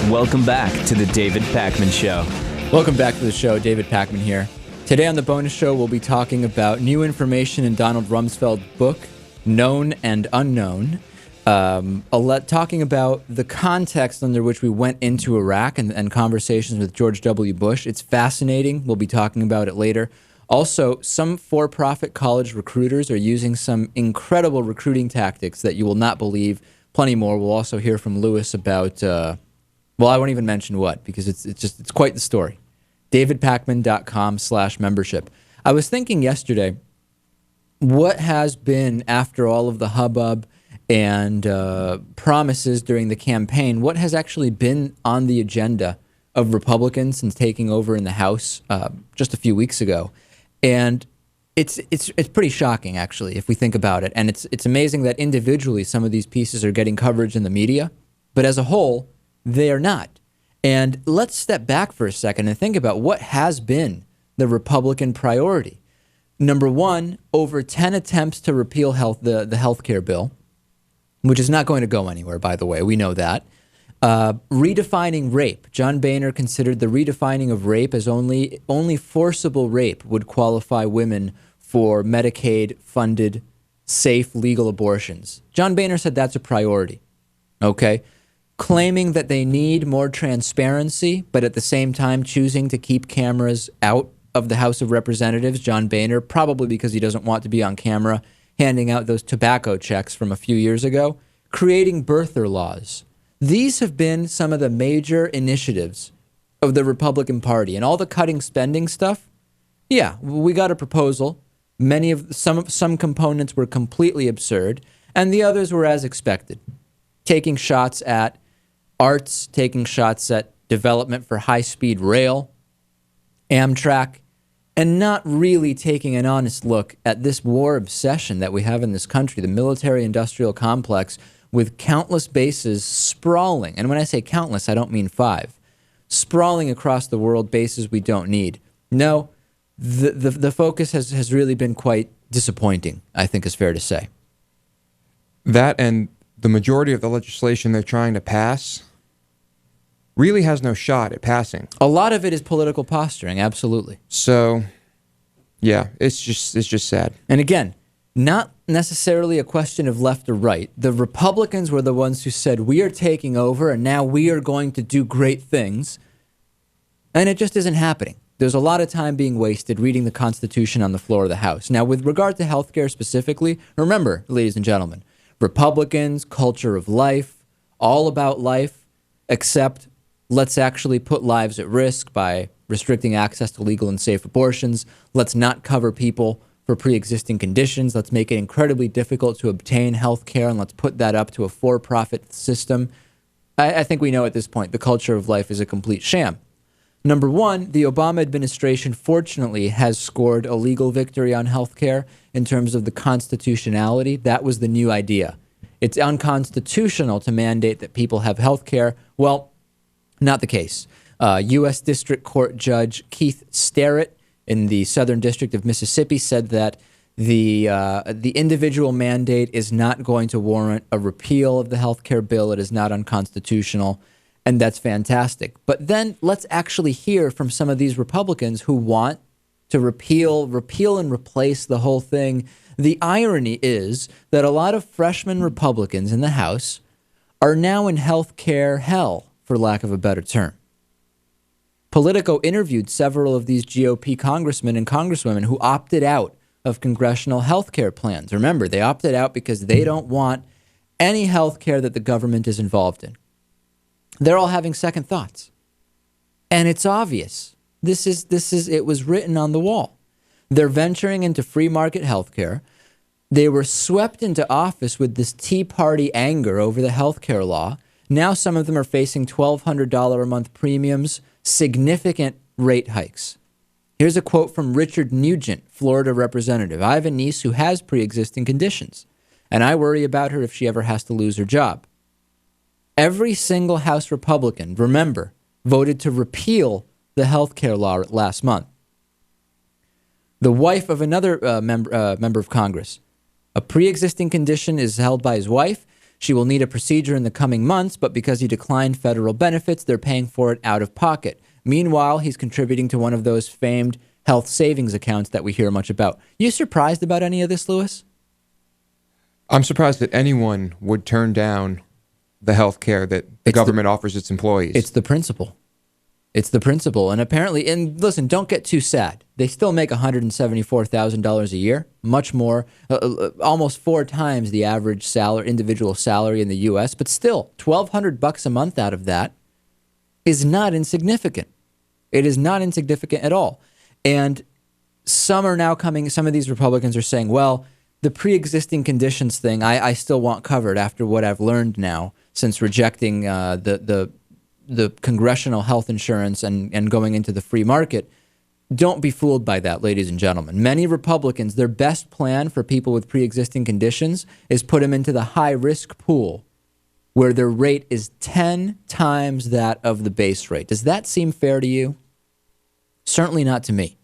Welcome back to the David Pakman Show. Welcome back to the show. David Pakman here. Today on the bonus show, we'll be talking about new information in Donald Rumsfeld's book, Known and Unknown. Talking about the context under which we went into Iraq and conversations with George W. Bush. It's fascinating. We'll be talking about it later. Also, some for-profit college recruiters are using some incredible recruiting tactics that you will not believe. Plenty more. We'll also hear from Lewis about, I won't even mention what, because it's quite the story. DavidPakman.com/membership. I was thinking yesterday, what has been, after all of the hubbub and promises during the campaign, what has actually been on the agenda of Republicans since taking over in the House just a few weeks ago? And it's pretty shocking, actually, if we think about it. And it's amazing that individually some of these pieces are getting coverage in the media, but as a whole, they are not. And let's step back for a second and think about what has been the Republican priority. Number one, over 10 attempts to repeal the health care bill, which is not going to go anywhere, by the way. We know that. Redefining rape. John Boehner considered the redefining of rape as only forcible rape would qualify women for Medicaid-funded, safe, legal abortions. John Boehner said that's a priority. Okay? Claiming that they need more transparency, but at the same time choosing to keep cameras out of the House of Representatives, John Boehner, probably because he doesn't want to be on camera handing out those tobacco checks from a few years ago, creating birther laws. These have been some of the major initiatives of the Republican Party. And all the cutting spending stuff, yeah, we got a proposal. Some components were completely absurd, and the others were as expected. Taking shots at arts, taking shots at development for high-speed rail, Amtrak, and not really taking an honest look at this war obsession that we have in this country, the military-industrial complex, with countless bases sprawling. And when I say countless, I don't mean 5. Sprawling across the world, bases we don't need. No, the focus has really been quite disappointing, I think is fair to say. That and the majority of the legislation they're trying to pass really has no shot at passing. A lot of it is political posturing, absolutely. So, yeah, it's just sad. And again, not necessarily a question of left or right. The Republicans were the ones who said, we are taking over and now we are going to do great things. And it just isn't happening. There's a lot of time being wasted reading the Constitution on the floor of the House. Now, with regard to healthcare specifically, remember, ladies and gentlemen, Republicans, culture of life, all about life, except let's actually put lives at risk by restricting access to legal and safe abortions. Let's not cover people for pre-existing conditions. Let's make it incredibly difficult to obtain health care, and let's put that up to a for-profit system. I think we know at this point the culture of life is a complete sham. Number one, the Obama administration fortunately has scored a legal victory on health care in terms of the constitutionality. That was the new idea. It's unconstitutional to mandate that people have health care. Well, not the case. U.S. District Court Judge Keith Starrett in the Southern District of Mississippi said that the individual mandate is not going to warrant a repeal of the health care bill. It is not unconstitutional, and that's fantastic. But then let's actually hear from some of these Republicans who want to repeal and replace the whole thing. The irony is that a lot of freshman Republicans in the House are now in health care hell, for lack of a better term. Politico interviewed several of these GOP congressmen and congresswomen who opted out of congressional health care plans. Remember, they opted out because they don't want any health care that the government is involved in. They're all having second thoughts. And it's obvious. It was written on the wall. They're venturing into free market health care. They were swept into office with this Tea Party anger over the health care law. Now some of them are facing $1,200 a month premiums, significant rate hikes. Here's a quote from Richard Nugent, Florida representative. I have a niece who has pre-existing conditions, and I worry about her if she ever has to lose her job. Every single House Republican, remember, voted to repeal the health care law last month. The wife of another member of Congress, a pre-existing condition is held by his wife. She will need a procedure in the coming months, but because he declined federal benefits, they're paying for it out of pocket. Meanwhile, he's contributing to one of those famed health savings accounts that we hear much about. You surprised about any of this, Lewis? I'm surprised that anyone would turn down the health care that the government offers its employees. It's the principle. It's the principle. And apparently, and listen, don't get too sad. They still make $174,000 a year, much more, almost 4 times the average individual salary in the U.S., but still, $1,200 a month out of that is not insignificant. It is not insignificant at all. And some of these Republicans are saying, well, the pre-existing conditions thing, I still want covered after what I've learned now since rejecting the congressional health insurance and going into the free market. Don't be fooled by that, ladies and gentlemen. Many Republicans, their best plan for people with pre-existing conditions is put them into the high-risk pool where their rate is 10 times that of the base rate. Does that seem fair to you? Certainly not to me.